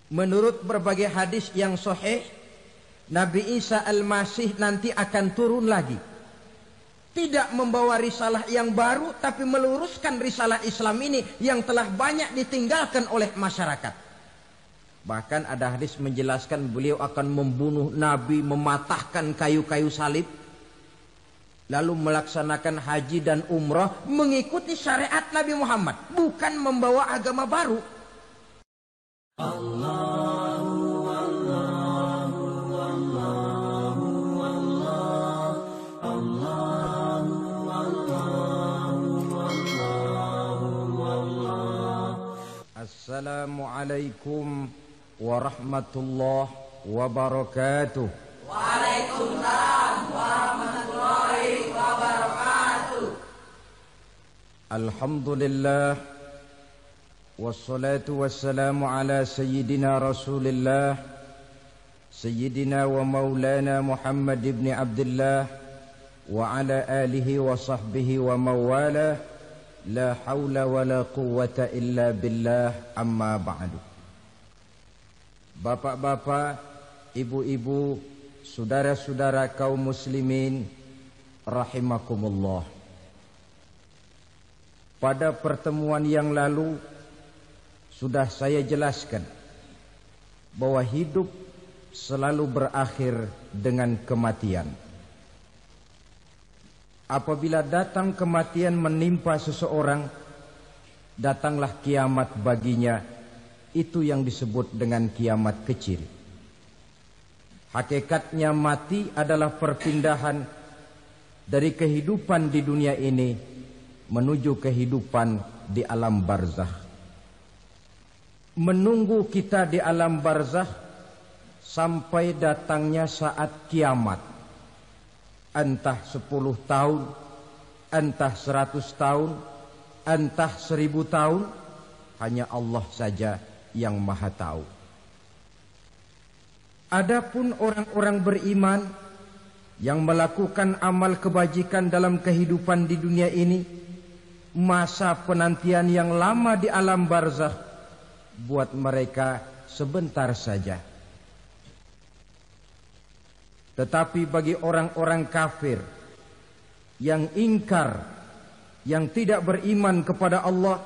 Menurut berbagai hadis yang sahih, Nabi Isa Al-Masih nanti akan turun lagi. Tidak membawa risalah yang baru, tapi meluruskan risalah Islam ini yang telah banyak ditinggalkan oleh masyarakat. Bahkan ada hadis menjelaskan beliau akan membunuh Nabi, mematahkan kayu-kayu salib, lalu melaksanakan haji dan umrah mengikuti syariat Nabi Muhammad, bukan membawa agama baru. Allahu Allahu Allahu Allahu Allahu Allahu. Assalamualaikum warahmatullahi wabarakatuh. Waalaikumsalam warahmatullahi wabarakatuh. Alhamdulillah, wassalatu wassalamu ala sayyidina Rasulillah, sayyidina wa maulana Muhammad ibn Abdullah wa ala alihi wa sahbihi wa mawala, la hawla wa la quwwata illa billah, amma ba'du. Bapak-bapak, ibu-ibu, saudara-saudara kaum muslimin rahimakumullah. Pada pertemuan yang lalu sudah saya jelaskan bahwa hidup selalu berakhir dengan kematian. Apabila datang kematian menimpa seseorang, datanglah kiamat baginya. Itu yang disebut dengan kiamat kecil. Hakikatnya mati adalah perpindahan dari kehidupan di dunia ini menuju kehidupan di alam barzakh. Menunggu kita di alam barzakh sampai datangnya saat kiamat. Entah 10 tahun, entah 100 tahun, entah 1000 tahun, hanya Allah saja yang maha tahu. Adapun orang-orang beriman yang melakukan amal kebajikan dalam kehidupan di dunia ini, masa penantian yang lama di alam barzakh buat mereka sebentar saja. Tetapi bagi orang-orang kafir yang ingkar, yang tidak beriman kepada Allah,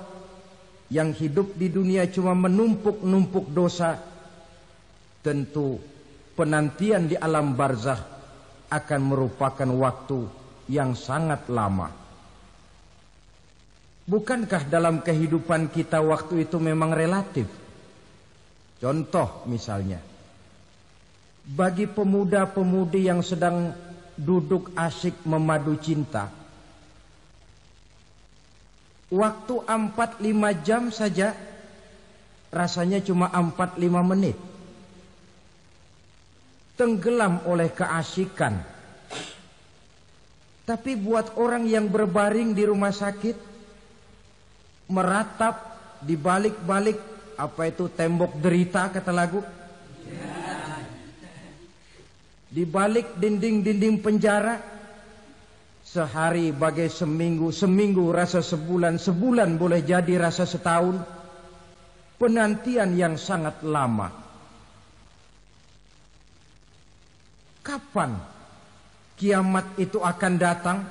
yang hidup di dunia cuma menumpuk-numpuk dosa, tentu penantian di alam barzakh akan merupakan waktu yang sangat lama. Bukankah dalam kehidupan kita waktu itu memang relatif? Contoh misalnya, bagi pemuda-pemudi yang sedang duduk asyik memadu cinta, waktu 4-5 jam saja rasanya cuma 4-5 menit. Tenggelam oleh keasikan. Tapi buat orang yang berbaring di rumah sakit, meratap di balik-balik apa itu tembok derita kata lagu, di balik dinding-dinding penjara, sehari bagai seminggu, seminggu rasa sebulan, sebulan boleh jadi rasa setahun. Penantian yang sangat lama. Kapan kiamat itu akan datang?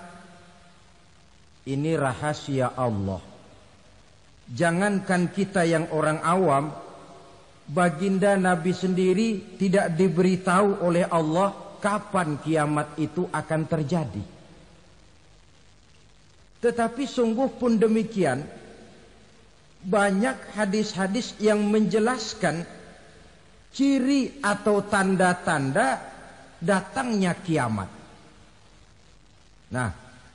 Ini rahasia Allah. Jangankan kita yang orang awam, baginda Nabi sendiri tidak diberitahu oleh Allah kapan kiamat itu akan terjadi. Tetapi sungguh pun demikian, banyak hadis-hadis yang menjelaskan ciri atau tanda-tanda datangnya kiamat. Nah,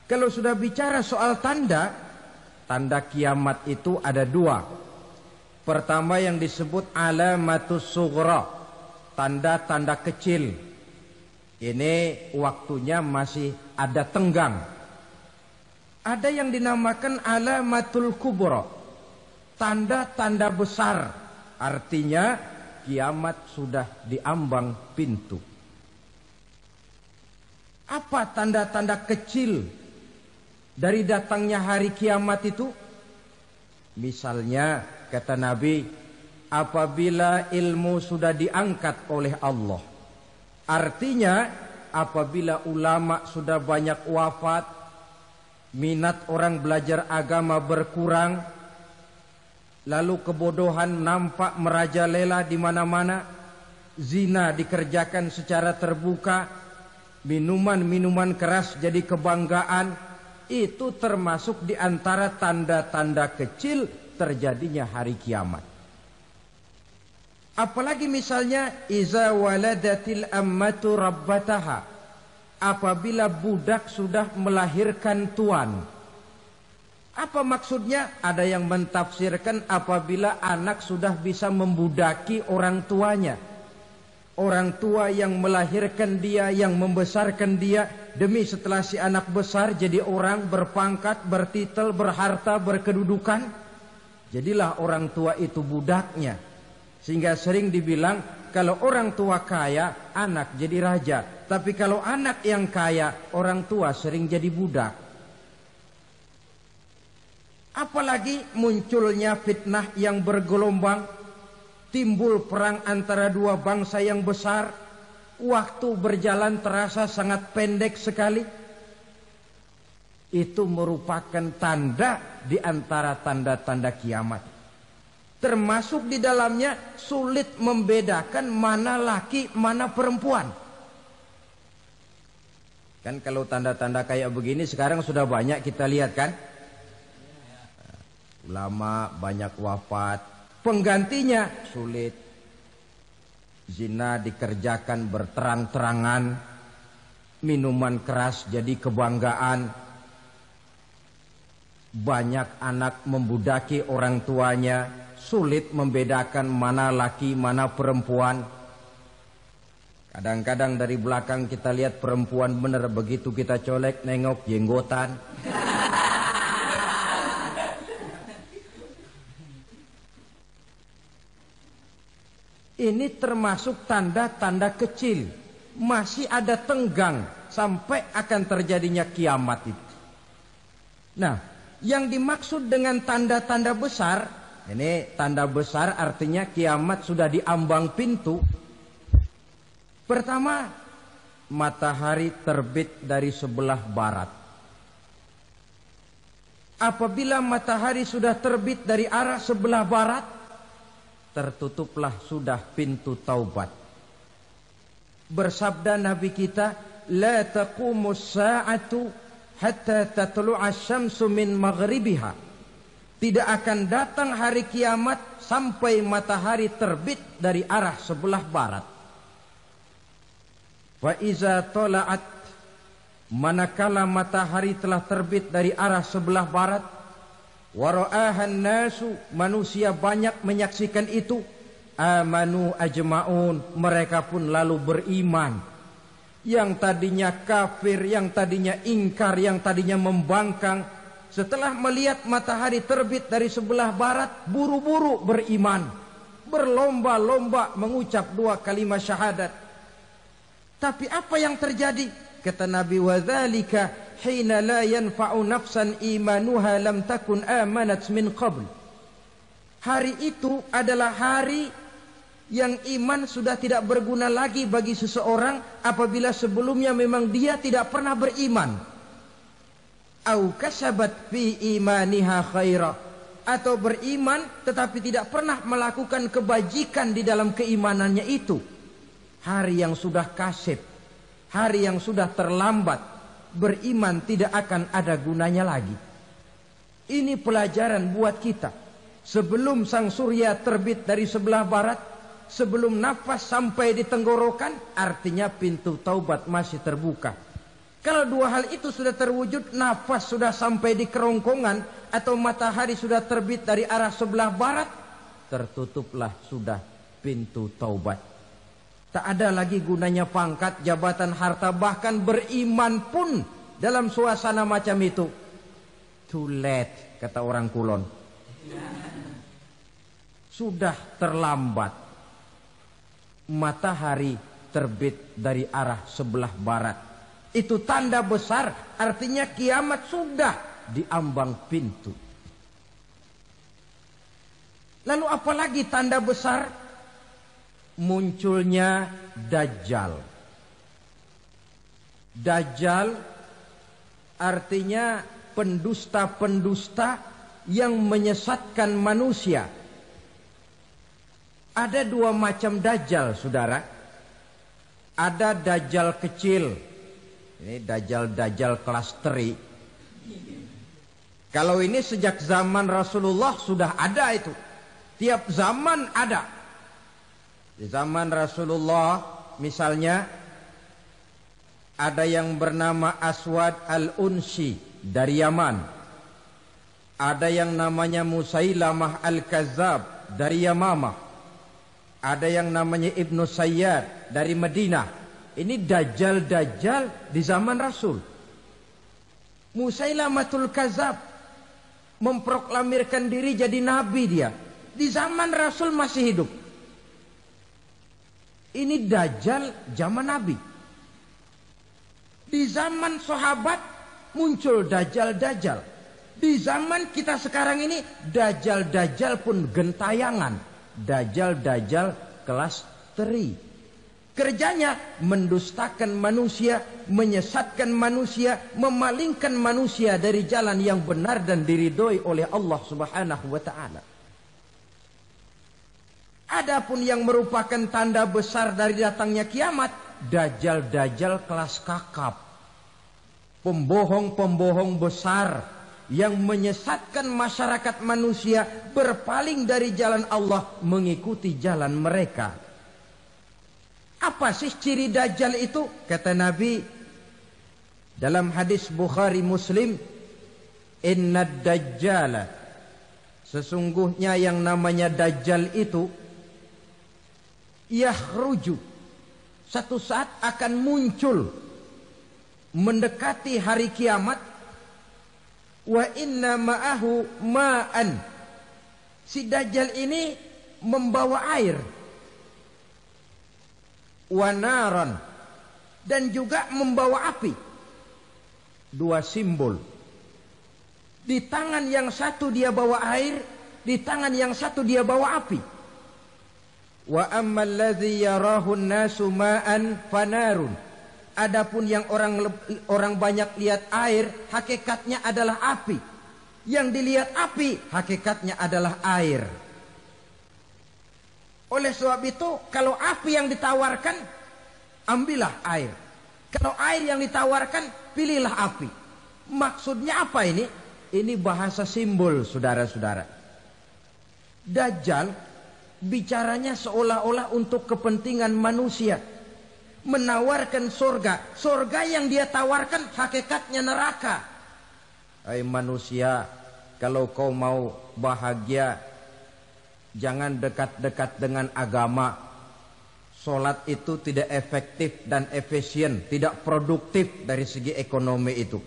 kalau sudah bicara soal tanda, tanda kiamat itu ada 2. Pertama yang disebut alamatus sughra, tanda-tanda kecil. Ini waktunya masih ada tenggang. Ada yang dinamakan alamatul kubra, tanda-tanda besar. Artinya kiamat sudah diambang pintu. Apa tanda-tanda kecil dari datangnya hari kiamat itu? Misalnya kata Nabi, apabila ilmu sudah diangkat oleh Allah. Artinya apabila ulama sudah banyak wafat, minat orang belajar agama berkurang, lalu kebodohan nampak merajalela di mana-mana, zina dikerjakan secara terbuka, minuman-minuman keras jadi kebanggaan, itu termasuk di antara tanda-tanda kecil terjadinya hari kiamat. Apalagi misalnya iza waladatil ammatu rabbataha, apabila budak sudah melahirkan tuan. Apa maksudnya? Ada yang mentafsirkan apabila anak sudah bisa membudaki orang tuanya. Orang tua yang melahirkan dia, yang membesarkan dia, demi setelah si anak besar jadi orang berpangkat, bertitel, berharta, berkedudukan, jadilah orang tua itu budaknya. Sehingga sering dibilang kalau orang tua kaya, anak jadi raja. Tapi kalau anak yang kaya, orang tua sering jadi budak. Apalagi munculnya fitnah yang bergelombang, timbul perang antara dua bangsa yang besar, waktu berjalan terasa sangat pendek sekali. Itu merupakan tanda di antara tanda-tanda kiamat. Termasuk di dalamnya sulit membedakan mana laki, mana perempuan. Kan kalau tanda-tanda kayak begini sekarang sudah banyak kita lihat kan. Ulama banyak wafat, penggantinya sulit. Zina dikerjakan berterang-terangan, minuman keras jadi kebanggaan, banyak anak membudaki orang tuanya, sulit membedakan mana laki mana perempuan. Kadang-kadang dari belakang kita lihat perempuan bener, begitu kita colek nengok jenggotan. Ini termasuk tanda-tanda kecil. Masih ada tenggang sampai akan terjadinya kiamat itu. Nah, yang dimaksud dengan tanda-tanda besar, ini tanda besar artinya kiamat sudah di ambang pintu. Pertama, matahari terbit dari sebelah barat. Apabila matahari sudah terbit dari arah sebelah barat, tertutuplah sudah pintu taubat. Bersabda Nabi kita, la taqumus sa'atu hatta tatlu'a syamsu min maghribiha. Tidak akan datang hari kiamat sampai matahari terbit dari arah sebelah barat. Wa iza tala'at, manakala matahari telah terbit dari arah sebelah barat, wa ra'ahan nasu, manusia banyak menyaksikan itu, amanu ajma'un, mereka pun lalu beriman. Yang tadinya kafir, yang tadinya ingkar, yang tadinya membangkang, setelah melihat matahari terbit dari sebelah barat, buru-buru beriman, berlomba-lomba mengucap dua kalimat syahadat. Tapi apa yang terjadi? Kata Nabi, wadzalika hina la yanfa'u nafsan imanuha lam takun amanat min qabl. Hari itu adalah hari yang iman sudah tidak berguna lagi bagi seseorang apabila sebelumnya memang dia tidak pernah beriman. Au kasabat fi imaniha khaira, atau beriman tetapi tidak pernah melakukan kebajikan di dalam keimanannya itu. Hari yang sudah kasib, hari yang sudah terlambat, beriman tidak akan ada gunanya lagi. Ini pelajaran buat kita. Sebelum sang surya terbit dari sebelah barat, sebelum nafas sampai di tenggorokan, artinya pintu taubat masih terbuka. Kalau dua hal itu sudah terwujud, nafas sudah sampai di kerongkongan, atau matahari sudah terbit dari arah sebelah barat, tertutuplah sudah pintu taubat. Tak ada lagi gunanya pangkat, jabatan, harta, bahkan beriman pun dalam suasana macam itu. Too late, kata orang Kulon. Sudah terlambat. Matahari terbit dari arah sebelah barat. Itu tanda besar, artinya kiamat sudah di ambang pintu. Lalu apalagi tanda besar? Munculnya Dajjal. Dajjal artinya pendusta-pendusta yang menyesatkan manusia. Ada dua macam Dajjal, saudara. Ada Dajjal kecil. Ini Dajjal kelas teri. Kalau ini sejak zaman Rasulullah sudah ada itu. Tiap zaman ada. Di zaman Rasulullah misalnya ada yang bernama Aswad al-Unsi dari Yaman. Ada yang namanya Musailamah al-Kazzab dari Yamamah. Ada yang namanya Ibnu Sayyad dari Madinah. Ini Dajjal di zaman Rasul. Musailamatul Kazzab memproklamirkan diri jadi nabi dia. Di zaman Rasul masih hidup. Ini Dajjal zaman Nabi. Di zaman sahabat muncul Dajjal. Di zaman kita sekarang ini Dajjal pun gentayangan. Dajjal kelas teri. Kerjanya mendustakan manusia, menyesatkan manusia, memalingkan manusia dari jalan yang benar dan diridhoi oleh Allah Subhanahu wa taala. Adapun yang merupakan tanda besar dari datangnya kiamat, Dajjal kelas kakap. Pembohong-pembohong besar yang menyesatkan masyarakat manusia berpaling dari jalan Allah mengikuti jalan mereka. Apa sih ciri Dajjal itu? Kata Nabi dalam hadis Bukhari Muslim, Innad Dajjala, sesungguhnya yang namanya Dajjal itu yakhruju, satu saat akan muncul mendekati hari kiamat. Wa inna ma'ahu ma'an, si Dajjal ini membawa air. Wa naran, dan juga membawa api. Dua simbol. Di tangan yang satu dia bawa air, di tangan yang satu dia bawa api. Wa ammal ladzi yarahu an-nasu ma'an fanarun. Adapun yang orang banyak lihat air, hakikatnya adalah api. Yang dilihat api, hakikatnya adalah air. Oleh sebab itu, kalau api yang ditawarkan, ambillah air. Kalau air yang ditawarkan, pilihlah api. Maksudnya apa ini? Ini bahasa simbol, saudara-saudara. Dajjal bicaranya seolah-olah untuk kepentingan manusia. Menawarkan surga. Surga yang dia tawarkan hakikatnya neraka. Hai manusia, kalau kau mau bahagia, jangan dekat-dekat dengan agama. Solat itu tidak efektif dan efisien, tidak produktif dari segi ekonomi itu.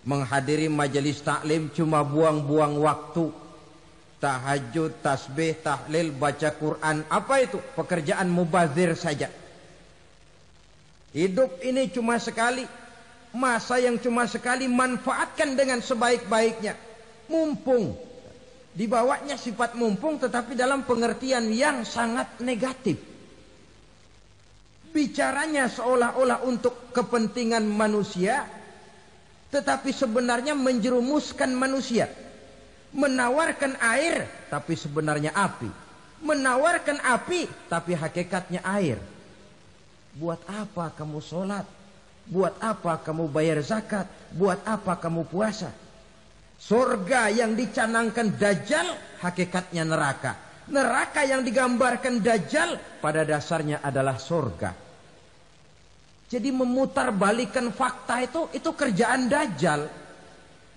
Menghadiri majelis taklim cuma buang-buang waktu. Tahajud, tasbih, tahlil, baca Quran, apa itu? Pekerjaan mubazir saja. Hidup ini cuma sekali, masa yang cuma sekali, manfaatkan dengan sebaik-baiknya. Mumpung. Dibawanya sifat mumpung, tetapi dalam pengertian yang sangat negatif. Bicaranya seolah-olah untuk kepentingan manusia, tetapi sebenarnya menjerumuskan manusia. Menawarkan air, tapi sebenarnya api. Menawarkan api, tapi hakikatnya air. Buat apa kamu sholat? Buat apa kamu bayar zakat? Buat apa kamu puasa? Surga yang dicanangkan Dajjal, hakikatnya neraka. Neraka yang digambarkan Dajjal, pada dasarnya adalah surga. Jadi memutarbalikan fakta itu kerjaan Dajjal.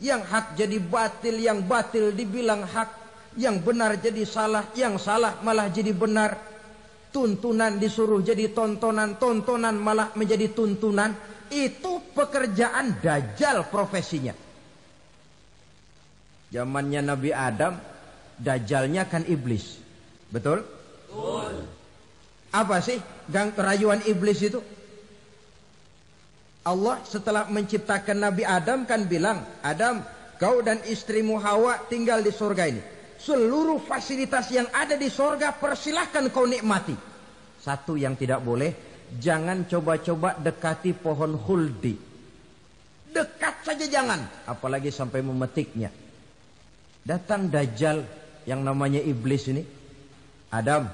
Yang hak jadi batil, yang batil dibilang hak, yang benar jadi salah, yang salah malah jadi benar. Tuntunan disuruh jadi tontonan, tontonan malah menjadi tuntunan. Itu pekerjaan Dajjal profesinya. Zamannya Nabi Adam, Dajjalnya kan iblis. Betul? Betul. Apa sih rayuan iblis itu? Allah setelah menciptakan Nabi Adam kan bilang, Adam, kau dan istrimu Hawa tinggal di surga ini. seluruh fasilitas yang ada di sorga persilahkan kau nikmati. Satu yang tidak boleh, jangan coba-coba dekati pohon khuldi. Dekat saja jangan, apalagi sampai memetiknya. Datang Dajjal yang namanya iblis ini. Adam,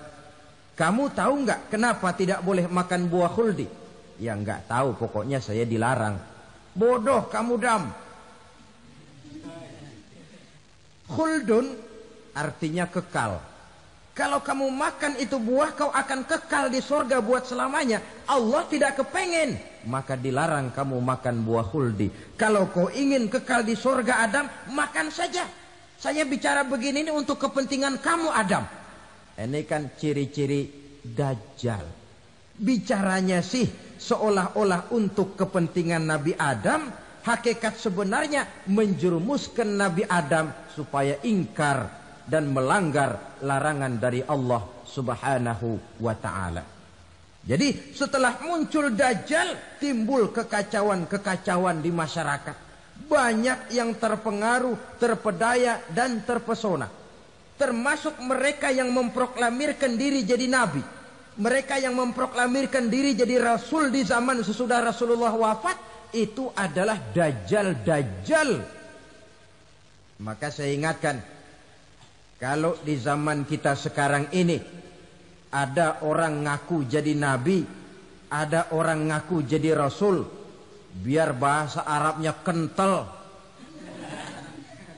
kamu tahu nggak kenapa tidak boleh makan buah khuldi? Ya nggak tahu, pokoknya saya dilarang. Bodoh kamu, Dam. Khuldun artinya kekal. Kalau kamu makan itu buah, kau akan kekal di sorga buat selamanya. Allah tidak kepengen, maka dilarang kamu makan buah khuldi. Kalau kau ingin kekal di sorga, Adam, makan saja. Saya bicara begini ini untuk kepentingan kamu, Adam. Ini kan ciri-ciri Dajjal. Bicaranya sih seolah-olah untuk kepentingan Nabi Adam. Hakikat sebenarnya menjerumuskan Nabi Adam supaya ingkar dan melanggar larangan dari Allah Subhanahu wa ta'ala. Jadi setelah muncul Dajjal, timbul kekacauan-kekacauan di masyarakat. Banyak yang terpengaruh, terpedaya dan terpesona. Termasuk mereka yang memproklamirkan diri jadi nabi. Mereka yang memproklamirkan diri jadi rasul di zaman sesudah Rasulullah wafat. Itu adalah Dajjal. Maka saya ingatkan, kalau di zaman kita sekarang ini ada orang ngaku jadi nabi, ada orang ngaku jadi rasul, biar bahasa Arabnya kental,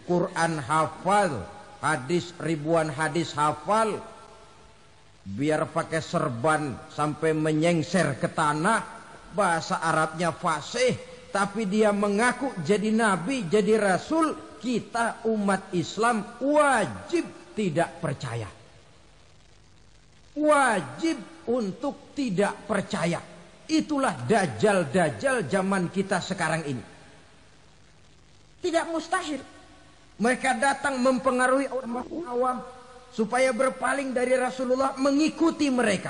Quran hafal, hadis ribuan hadis hafal, biar pakai serban sampai menyengser ke tanah, bahasa Arabnya fasih, tapi dia mengaku jadi nabi, jadi rasul. Kita umat Islam wajib tidak percaya. Wajib untuk tidak percaya. Itulah Dajjal zaman kita sekarang ini. Tidak mustahil mereka datang mempengaruhi orang awam supaya berpaling dari Rasulullah, mengikuti mereka.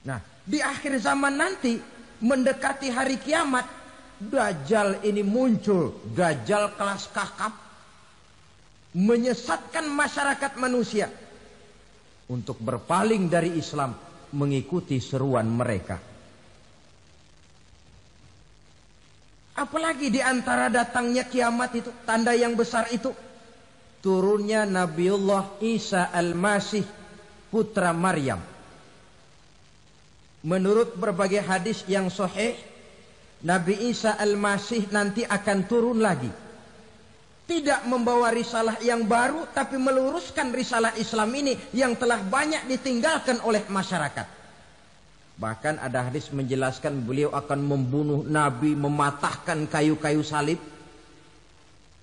Nah, di akhir zaman nanti, mendekati hari kiamat, Dajjal ini muncul. Dajjal kelas kakap, menyesatkan masyarakat manusia untuk berpaling dari Islam, mengikuti seruan mereka. Apalagi di antara datangnya kiamat itu, tanda yang besar itu, turunnya Nabiullah Isa Al-Masih, putra Maryam. Menurut berbagai hadis yang sahih, Nabi Isa Al-Masih nanti akan turun lagi. Tidak membawa risalah yang baru, tapi meluruskan risalah Islam ini yang telah banyak ditinggalkan oleh masyarakat. Bahkan ada hadis menjelaskan beliau akan membunuh Nabi, mematahkan kayu-kayu salib,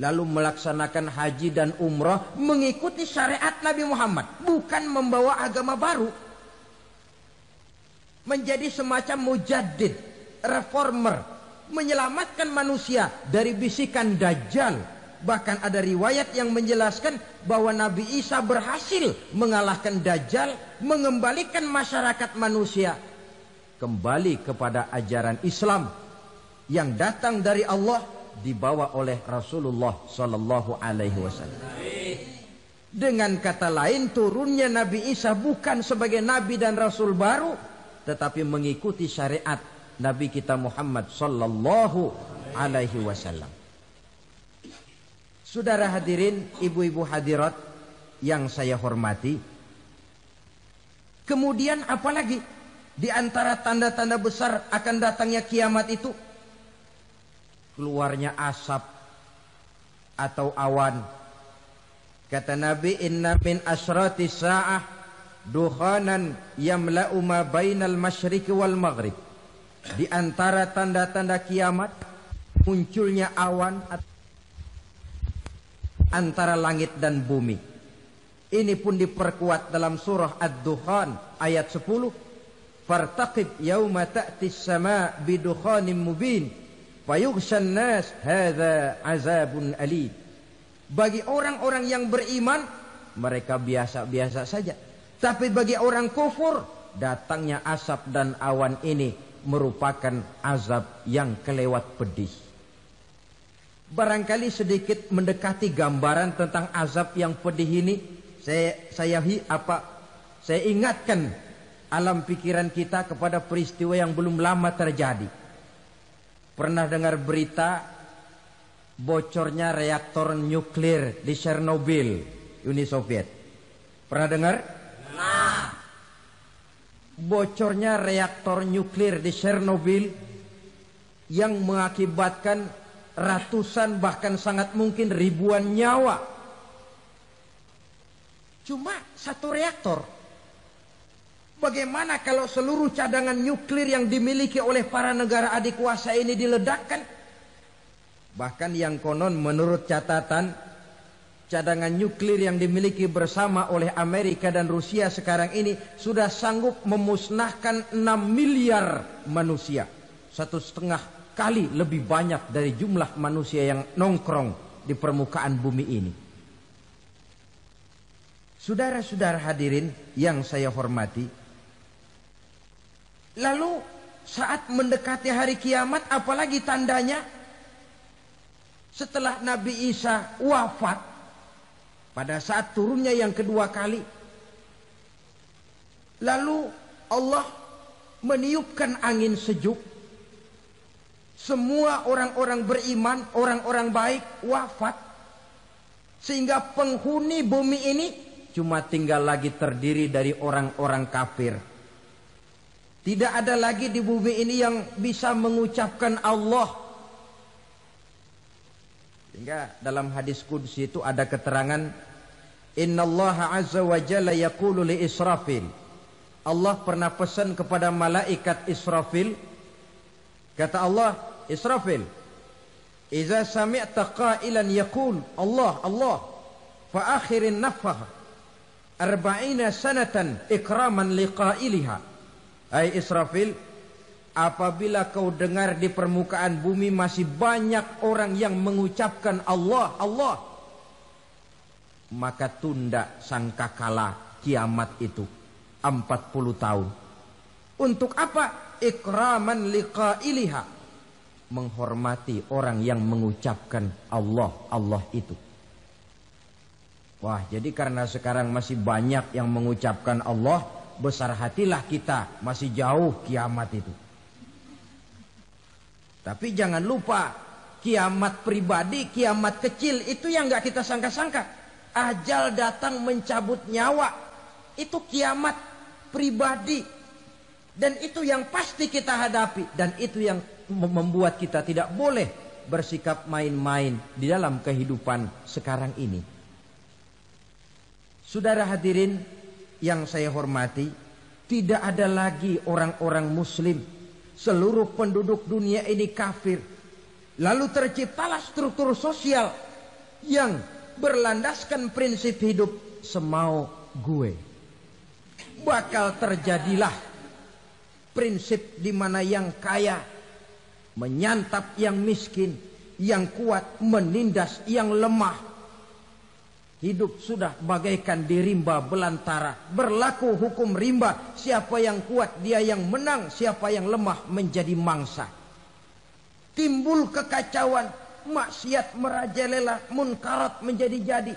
lalu melaksanakan haji dan umrah mengikuti syariat Nabi Muhammad, bukan membawa agama baru. Menjadi semacam mujaddid, reformer, menyelamatkan manusia dari bisikan Dajjal. Bahkan ada riwayat yang menjelaskan bahwa Nabi Isa berhasil mengalahkan Dajjal, mengembalikan masyarakat manusia kembali kepada ajaran Islam yang datang dari Allah, dibawa oleh Rasulullah Sallallahu Alaihi Wasallam. Dengan kata lain, turunnya Nabi Isa bukan sebagai Nabi dan Rasul baru, tetapi mengikuti syariat Nabi kita Muhammad Sallallahu Alaihi Wasallam. Saudara hadirin, ibu-ibu hadirat yang saya hormati, kemudian apalagi di antara tanda-tanda besar akan datangnya kiamat itu? Keluarnya asap atau awan. Kata Nabi, inna min asratis sa'ah dukhanan yamla'u ma bainal masyriqi wal maghrib. Di antara tanda-tanda kiamat, munculnya awan antara langit dan bumi. Ini pun diperkuat dalam surah Ad-Dukhan ayat 10. Fartaqib yauma ta'tis sama' bidukhanin mubin fayughshan nas hadza azabun alim. Bagi orang-orang yang beriman, mereka biasa-biasa saja. Tapi bagi orang kufur, datangnya asap dan awan ini merupakan azab yang kelewat pedih. barangkali sedikit mendekati gambaran tentang azab yang pedih ini. Saya ingatkan alam pikiran kita kepada peristiwa yang belum lama terjadi. Pernah dengar berita bocornya reaktor nuklir di Chernobyl, Uni Soviet? Pernah dengar? Nah. Bocornya reaktor nuklir di Chernobyl yang mengakibatkan ratusan bahkan sangat mungkin ribuan nyawa. Cuma satu reaktor. Bagaimana kalau seluruh cadangan nuklir yang dimiliki oleh para negara adik kuasa ini diledakkan? Bahkan yang konon menurut catatan, cadangan nuklir yang dimiliki bersama oleh Amerika dan Rusia sekarang ini sudah sanggup memusnahkan 6 miliar manusia. 1,5 kali lebih banyak dari jumlah manusia yang nongkrong di permukaan bumi ini. Saudara-saudara hadirin yang saya hormati, lalu saat mendekati hari kiamat, apalagi tandanya? Setelah Nabi Isa wafat, pada saat turunnya yang kedua kali, lalu Allah meniupkan angin sejuk. Semua orang-orang beriman, orang-orang baik wafat, sehingga penghuni bumi ini cuma tinggal lagi terdiri dari orang-orang kafir. Tidak ada lagi di bumi ini yang bisa mengucapkan Allah. Sehingga dalam hadis qudsi itu ada keterangan, Innallaha azza wa jalla yaqulu li Israfil. Allah pernah pesan kepada malaikat Israfil. Kata Allah, Israfil, Iza sami'ta qailan yaqul Allah, Allah, fa akhirin nafakh 40 sanatan ikraman liqailiha. Hai Israfil, apabila kau dengar di permukaan bumi masih banyak orang yang mengucapkan Allah, Allah, maka tunda sangkakala kiamat itu 40 tahun. Untuk apa? Ikraman liqailiha, menghormati orang yang mengucapkan Allah, Allah itu. Wah, jadi karena sekarang masih banyak yang mengucapkan Allah, besar hatilah kita, masih jauh kiamat itu. Tapi jangan lupa, kiamat pribadi, kiamat kecil itu yang gak kita sangka-sangka. Ajal datang mencabut nyawa, itu kiamat pribadi. Dan itu yang pasti kita hadapi. Dan itu yang membuat kita tidak boleh bersikap main-main di dalam kehidupan sekarang ini. Saudara hadirin yang saya hormati, tidak ada lagi orang-orang muslim. Seluruh penduduk dunia ini kafir. Lalu terciptalah struktur sosial yang berlandaskan prinsip hidup semau gue. Bakal terjadilah prinsip di mana yang kaya menyantap yang miskin, yang kuat menindas yang lemah. Hidup sudah bagaikan di rimba belantara. Berlaku hukum rimba. Siapa yang kuat dia yang menang. Siapa yang lemah menjadi mangsa. Timbul kekacauan. Maksiat merajalela. Munkarat menjadi-jadi.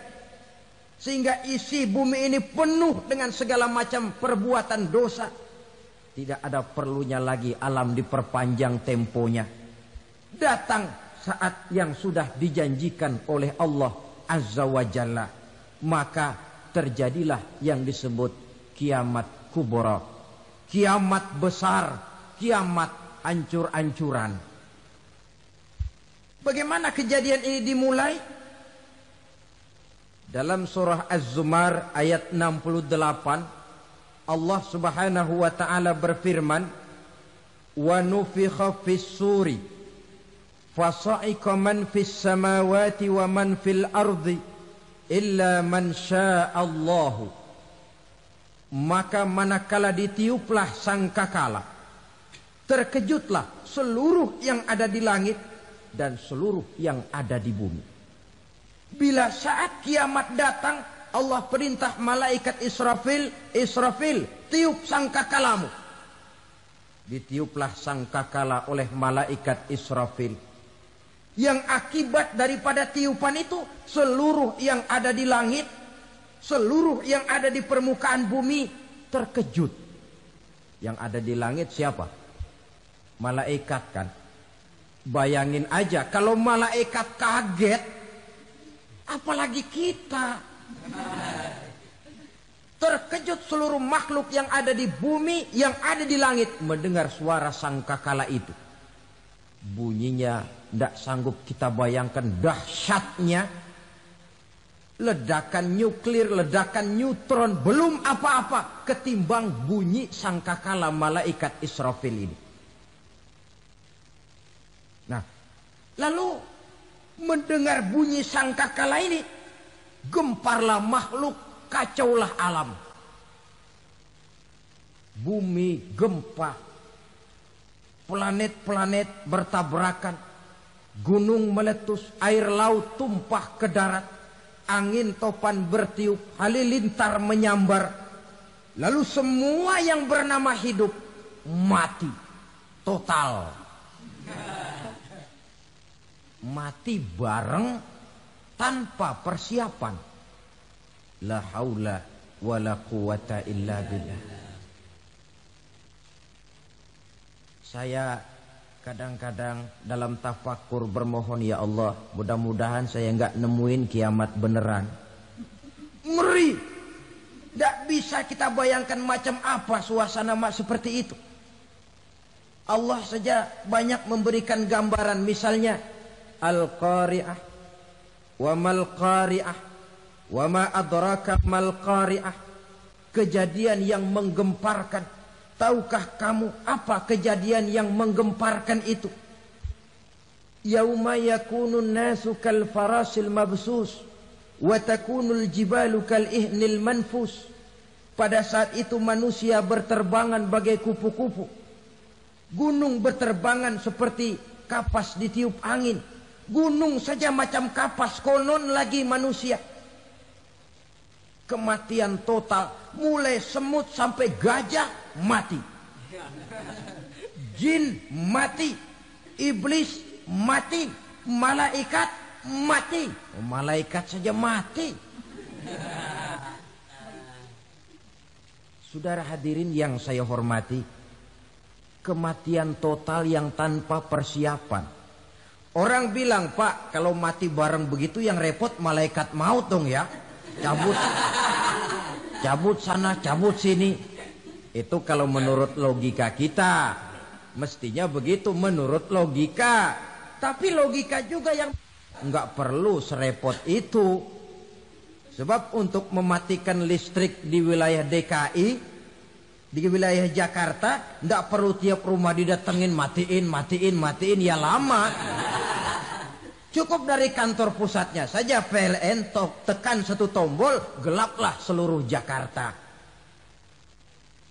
Sehingga isi bumi ini penuh dengan segala macam perbuatan dosa. Tidak ada perlunya lagi alam diperpanjang temponya. Datang saat yang sudah dijanjikan oleh Allah Azza wa Jalla, maka terjadilah yang disebut kiamat kubra, kiamat besar, kiamat ancur-ancuran. Bagaimana kejadian ini dimulai? Dalam surah Az-Zumar ayat 68, Allah Subhanahu wa taala berfirman, "Wa nufikha fis-suri fasa'iqa man fis samawati wa man fil ardi illa man sya'allahu." Maka manakala ditiuplah sangkakala, terkejutlah seluruh yang ada di langit dan seluruh yang ada di bumi. Bila saat kiamat datang, Allah perintah malaikat Israfil, Israfil, tiup sangkakalamu. Ditiuplah sangkakala oleh malaikat Israfil. Yang akibat daripada tiupan itu, seluruh yang ada di langit, seluruh yang ada di permukaan bumi terkejut. Yang ada di langit siapa? Malaikat kan. Bayangin aja kalau malaikat kaget, apalagi kita. Terkejut seluruh makhluk yang ada di bumi, yang ada di langit mendengar suara sangkakala itu. Bunyinya tidak sanggup kita bayangkan dahsyatnya. Ledakan nuklir, ledakan neutron, belum apa-apa ketimbang bunyi sangkakala malaikat Israfil ini. Nah, lalu mendengar bunyi sangkakala ini, gemparlah makhluk, kacaulah alam. Bumi gempa, planet-planet bertabrakan, gunung meletus, air laut tumpah ke darat, angin topan bertiup, halilintar menyambar. Lalu semua yang bernama hidup mati total. Mati bareng tanpa persiapan. La haula wala quwata illa billah. Saya kadang-kadang dalam tafakur bermohon, ya Allah, mudah-mudahan saya enggak nemuin kiamat beneran. Ngeri. Tidak bisa kita bayangkan macam apa suasana seperti itu. Allah saja banyak memberikan gambaran, misalnya Al-Qari'ah, wa mal Qari'ah, wa ma adraka mal Qari'ah. Kejadian yang menggemparkan. Tahukah kamu apa kejadian yang menggemparkan itu? Yauma yakunun nasu kal farasil mabsus wa takunul jibalu kal ihnil manfus. Pada saat itu manusia berterbangan bagai kupu-kupu. Gunung berterbangan seperti kapas ditiup angin. Gunung saja macam kapas, konon lagi manusia. Kematian total, mulai semut sampai gajah mati, jin mati, iblis mati, malaikat mati. Malaikat saja mati. Saudara hadirin yang saya hormati, kematian total yang tanpa persiapan. Orang bilang, Pak, kalau mati bareng begitu yang repot malaikat maut dong ya. Cabut sana, cabut sini. Itu kalau menurut logika kita. Mestinya begitu menurut logika. Tapi logika juga yang nggak perlu serepot itu. Sebab untuk mematikan listrik di wilayah DKI, di wilayah Jakarta, nggak perlu tiap rumah didatengin, matiin, ya lama. Cukup dari kantor pusatnya saja PLN tekan satu tombol, gelaplah seluruh Jakarta.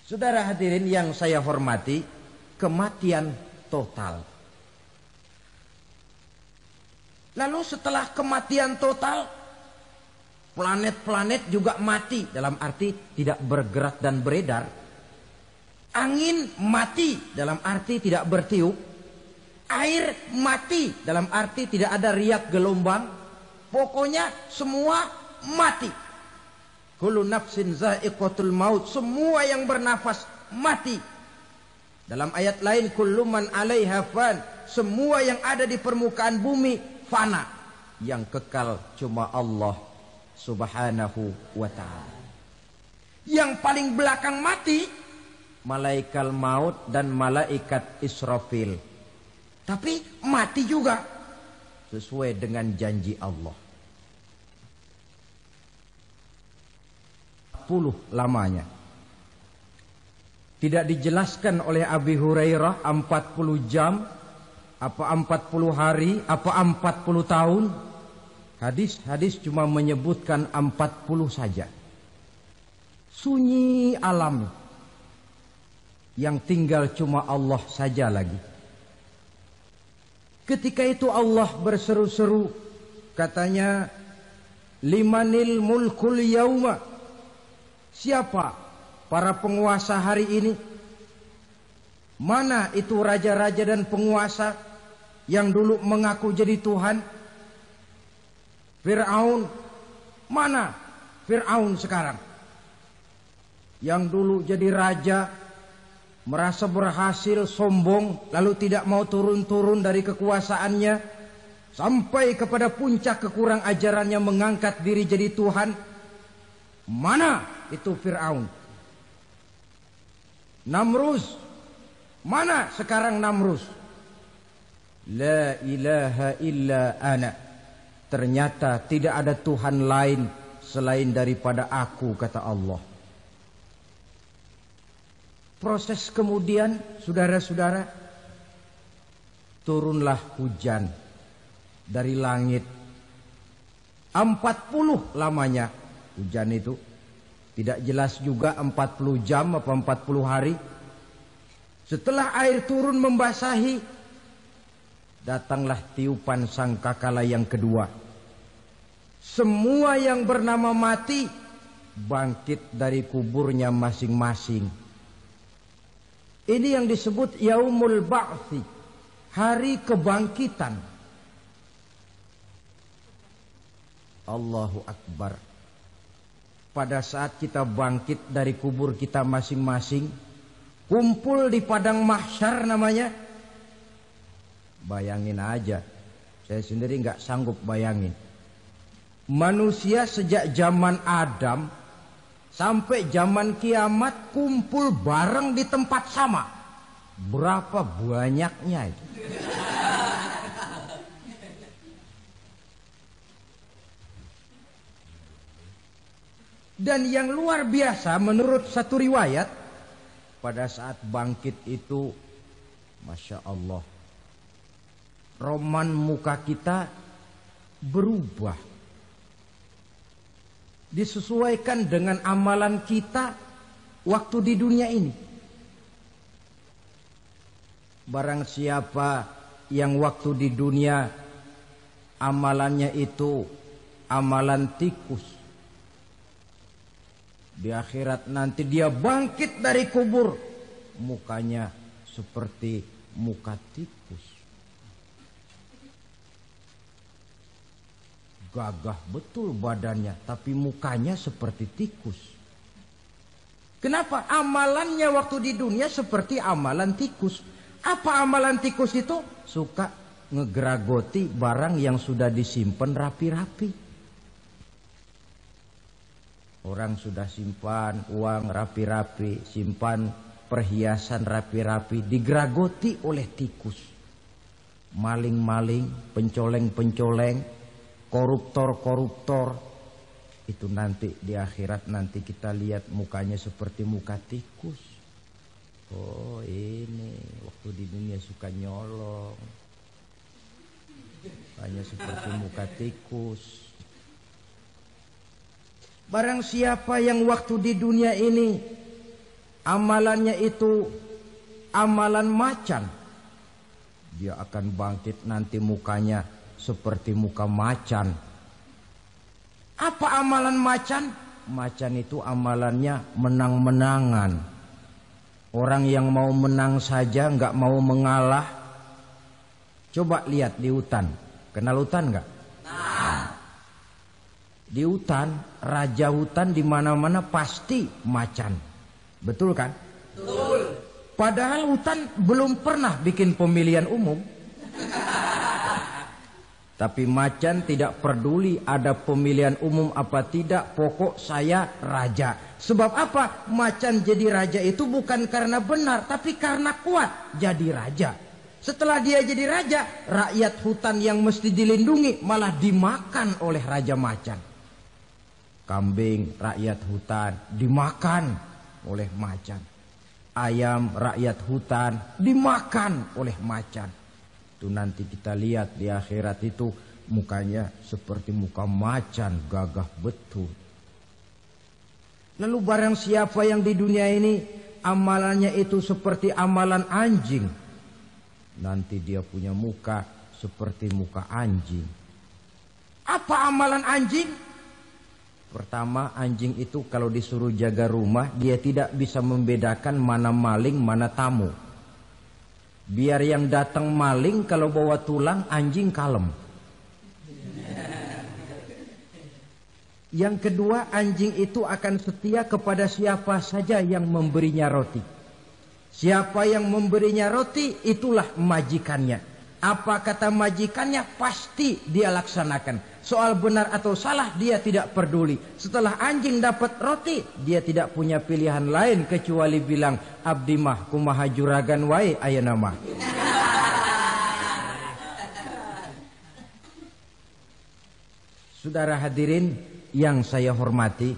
Saudara hadirin yang saya hormati, kematian total. Lalu setelah kematian total, planet-planet juga mati, dalam arti tidak bergerak dan beredar. Angin mati, dalam arti tidak bertiup. Air mati, dalam arti tidak ada riak gelombang. Pokoknya semua mati. Kullu nafsin za'iqatul maut. Semua yang bernafas mati. Dalam ayat lain, kullu man 'alaiha fan. Semua yang ada di permukaan bumi fana. Yang kekal cuma Allah Subhanahu wa ta'ala. Yang paling belakang mati, malaikat maut dan malaikat Israfil. Tapi mati juga sesuai dengan janji Allah. 40 lamanya. Tidak dijelaskan oleh Abi Hurairah 40 jam, apa 40 hari, apa 40 tahun. Hadis-hadis cuma menyebutkan 40 saja. Sunyi alam. Yang tinggal cuma Allah saja lagi. Ketika itu Allah berseru-seru, katanya, limanil mulkul yauma. Siapa para penguasa hari ini? Mana itu raja-raja dan penguasa yang dulu mengaku jadi Tuhan. Fir'aun, mana Fir'aun sekarang? Yang dulu jadi raja, merasa berhasil, sombong, lalu tidak mau turun-turun dari kekuasaannya, sampai kepada puncak kekurang ajarannya mengangkat diri jadi Tuhan. Mana itu Fir'aun? Namrus, mana sekarang Namrus? La ilaha illa ana. Ternyata tidak ada Tuhan lain selain daripada aku, kata Allah. Proses kemudian, saudara-saudara, turunlah hujan dari langit. 40 lamanya hujan itu. Tidak jelas juga 40 jam apa 40 hari. Setelah air turun membasahi, datanglah tiupan sangkakala yang kedua. Semua yang bernama mati bangkit dari kuburnya masing-masing. Ini yang disebut Yaumul Ba'thi, hari kebangkitan. Allahu Akbar. Pada saat kita bangkit dari kubur kita masing-masing, kumpul di padang mahsyar namanya. Bayangin aja, saya sendiri nggak sanggup bayangin. Manusia sejak zaman Adam sampai zaman kiamat kumpul bareng di tempat sama. Berapa banyaknya itu? Dan yang luar biasa menurut satu riwayat, pada saat bangkit itu, Masya Allah, roman muka kita berubah. Disesuaikan dengan amalan kita waktu di dunia ini. Barang siapa yang waktu di dunia amalannya itu amalan tikus, di akhirat nanti dia bangkit dari kubur, mukanya seperti muka tikus. Gagah betul badannya, tapi mukanya seperti tikus. Kenapa? Amalannya waktu di dunia seperti amalan tikus. Apa amalan tikus itu? Suka ngegeragoti barang yang sudah disimpan rapi-rapi. Orang sudah simpan uang rapi-rapi, simpan perhiasan rapi-rapi, digeragoti oleh tikus. Maling-maling, pencoleng-pencoleng, koruptor-koruptor, itu nanti di akhirat nanti kita lihat mukanya seperti muka tikus. Oh, ini waktu di dunia suka nyolong, hanya seperti muka tikus. Barang siapa yang waktu di dunia ini amalannya itu amalan macan, dia akan bangkit nanti mukanya seperti muka macan. Apa amalan macan? Macan itu amalannya menang-menangan. Orang yang mau menang saja nggak mau mengalah. Coba lihat di hutan. Kenal hutan nggak? Nah. Di hutan, raja hutan di mana-mana pasti macan. Betul kan? Betul. Padahal hutan belum pernah bikin pemilihan umum. Tapi macan tidak peduli ada pemilihan umum apa tidak, pokok saya raja. Sebab apa? Macan jadi raja itu bukan karena benar, tapi karena kuat jadi raja. Setelah dia jadi raja, rakyat hutan yang mesti dilindungi malah dimakan oleh raja macan. Kambing rakyat hutan dimakan oleh macan. Ayam rakyat hutan dimakan oleh macan. Itu nanti kita lihat di akhirat itu mukanya seperti muka macan, gagah betul. Lalu barang siapa yang di dunia ini amalannya itu seperti amalan anjing, nanti dia punya muka seperti muka anjing. Apa amalan anjing? Pertama, anjing itu kalau disuruh jaga rumah, dia tidak bisa membedakan mana maling, mana tamu. Biar yang datang maling kalau bawa tulang, anjing kalem. Yang kedua, anjing itu akan setia kepada siapa saja yang memberinya roti. Siapa yang memberinya roti, itulah majikannya. Apa kata majikannya, pasti dia laksanakan. Soal benar atau salah, dia tidak peduli. Setelah anjing dapat roti, dia tidak punya pilihan lain kecuali bilang, abdi mah kumaha juragan wae ayeuna mah. Saudara hadirin yang saya hormati,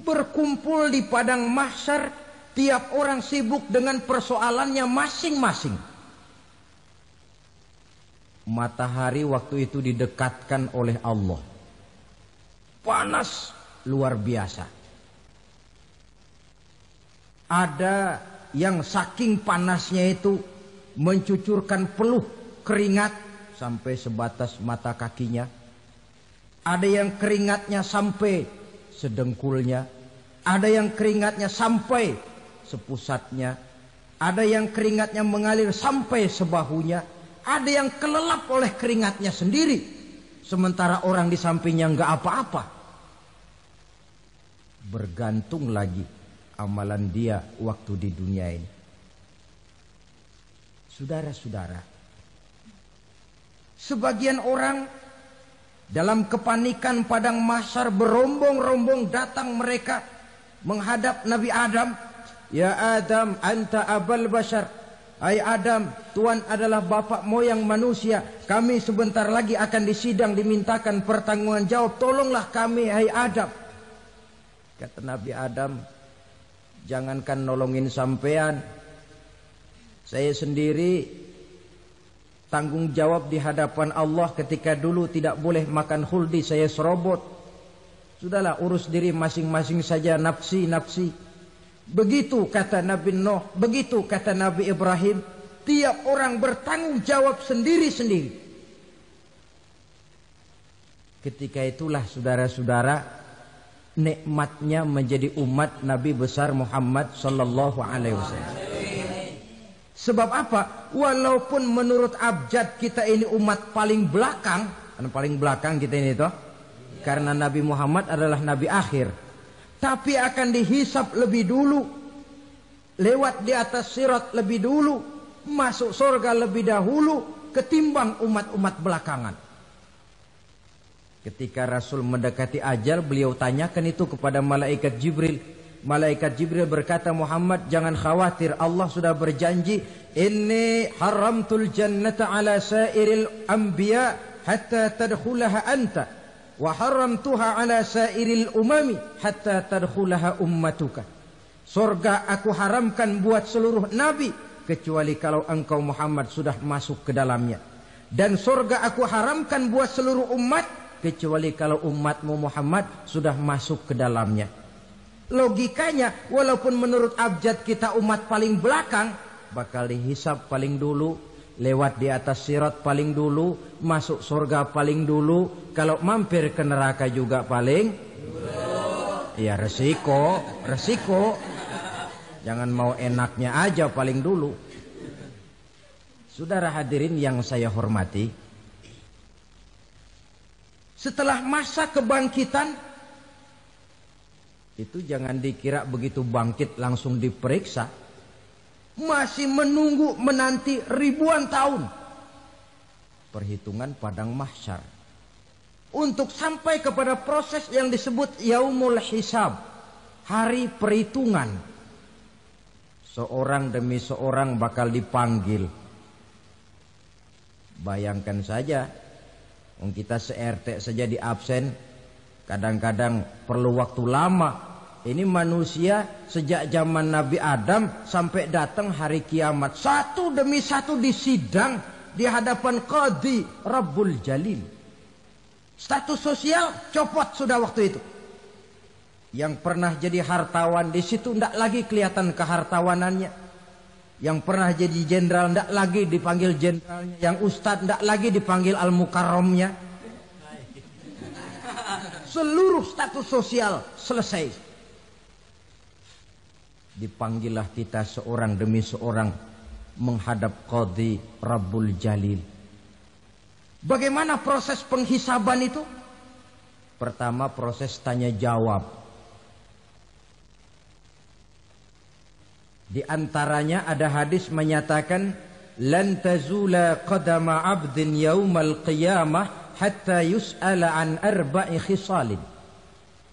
berkumpul di padang mahsyar, tiap orang sibuk dengan persoalannya masing-masing. Matahari waktu itu didekatkan oleh Allah. Panas luar biasa. Ada yang saking panasnya itu mencucurkan peluh keringat sampai sebatas mata kakinya. Ada yang keringatnya sampai sedengkulnya. Ada yang keringatnya sampai sepusatnya. Ada yang keringatnya mengalir sampai sebahunya. Ada yang kelelap oleh keringatnya sendiri. Sementara orang di sampingnya enggak apa-apa. Bergantung lagi amalan dia waktu di dunia ini. Saudara-saudara, sebagian orang dalam kepanikan padang mahsyar berombong-rombong datang mereka menghadap Nabi Adam. Ya Adam, anta abal bashar. Hai Adam, Tuhan adalah bapak moyang manusia. Kami sebentar lagi akan disidang, dimintakan pertanggungan jawab. Tolonglah kami, hai Adam. Kata Nabi Adam, jangankan nolongin sampean, saya sendiri tanggung jawab di hadapan Allah ketika dulu tidak boleh makan khuldi, saya serobot. Sudahlah, urus diri masing-masing saja, nafsi. Begitu kata Nabi Nuh, begitu kata Nabi Ibrahim. Tiap orang bertanggung jawab sendiri-sendiri. Ketika itulah saudara-saudara, nikmatnya menjadi umat Nabi besar Muhammad sallallahu alaihi wasallam. Sebab apa? Walaupun menurut abjad kita ini umat paling belakang, paling belakang kita ini toh, karena Nabi Muhammad adalah Nabi akhir. Tapi akan dihisap lebih dulu, lewat di atas sirat lebih dulu, masuk surga lebih dahulu ketimbang umat-umat belakangan. Ketika Rasul mendekati ajal, beliau tanyakan itu kepada malaikat Jibril. Malaikat Jibril berkata, Muhammad jangan khawatir, Allah sudah berjanji, inni haramtul jannata ala sairil anbiya hatta tadkhulaha anta. Wa haramtuha ala sairil umami hatta tadkhulaha ummatuka. Surga aku haramkan buat seluruh nabi kecuali kalau engkau Muhammad sudah masuk ke dalamnya. Dan surga aku haramkan buat seluruh umat kecuali kalau umatmu Muhammad sudah masuk ke dalamnya. Logikanya, walaupun menurut abjad kita umat paling belakang, bakal dihisap paling dulu, lewat di atas sirat paling dulu, masuk surga paling dulu, kalau mampir ke neraka juga paling dulu. Ya resiko. Jangan mau enaknya aja paling dulu. Saudara hadirin yang saya hormati, setelah masa kebangkitan, itu jangan dikira begitu bangkit langsung diperiksa. Masih menunggu menanti ribuan tahun perhitungan padang mahsyar untuk sampai kepada proses yang disebut yaumul hisab, hari perhitungan. Seorang demi seorang bakal dipanggil. Bayangkan saja, kita se-RT saja di absen, kadang-kadang perlu waktu lama. Ini manusia sejak zaman Nabi Adam sampai datang hari kiamat, satu demi satu disidang di hadapan Qadhi Rabbul Jalil. Status sosial copot sudah waktu itu. Yang pernah jadi hartawan di situ tidak lagi kelihatan kehartawanannya. Yang pernah jadi jenderal tidak lagi dipanggil jenderalnya. Yang ustadz tidak lagi dipanggil al-mukarramnya. Seluruh status sosial selesai. Dipanggillah kita seorang demi seorang menghadap Qadhi Rabbul Jalil. Bagaimana proses penghisaban itu? Pertama, proses tanya jawab. Di antaranya ada hadis menyatakan lan tazula qadama 'abdin yaumal qiyamah hatta yus'ala an arba'i khisalin.